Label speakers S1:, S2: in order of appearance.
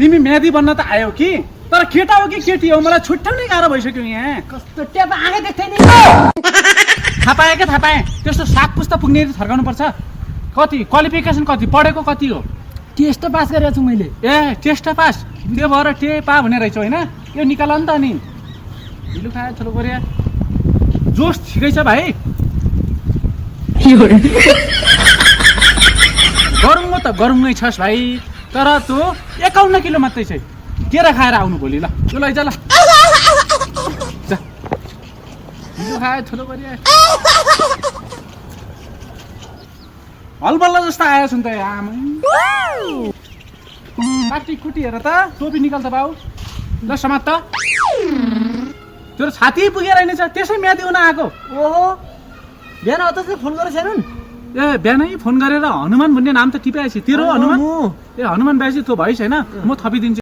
S1: तिमी म्यादी बन्न त आयो कि तर केटा हो कि केटी हो मलाई छुट्याउनै गाह्रो भइसक्यो यहाँ
S2: कस्तो ट्याप आँखै देख्थेँ नि
S1: थाहा पाएँ त्यस्तो साग पुस्ता पुग्ने थर्काउनु पर्छ कति क्वालिफिकेसन कति पढेको कति हो
S2: टेस्ट पास गरेको छु मैले
S1: ए टेस्ट पास त्यो भएर टेपा भन्ने रहेछ होइन यो निकाल नि त अनि ढिलो खायो ठुलो गरिया जोस ठिकै छ भाइ गरौँ छस् भाइ तर तँ 51 किलो मात्रै छ केरा खाएर आउनु भोलि ल ल लैजा ल ढिलो खायो ठुलो गरिया हलबल्ल जस्तो आएछ नि त आमा काटी कुटी हेर त टोपी निकाल त बाउ ल समात त तेरो छाती पुगेर रहेछ त्यसै म्यादी हुन आएको
S2: ओहो बिहान अतसले फोन गरेर छैनन्
S1: ए बिहानै फोन गरेर हनुमान भन्ने नाम त टिपाएछ तेरो हनुमान ए हनुमान भाइ चाहिँ तँ भइस होइन म थपिदिन्छु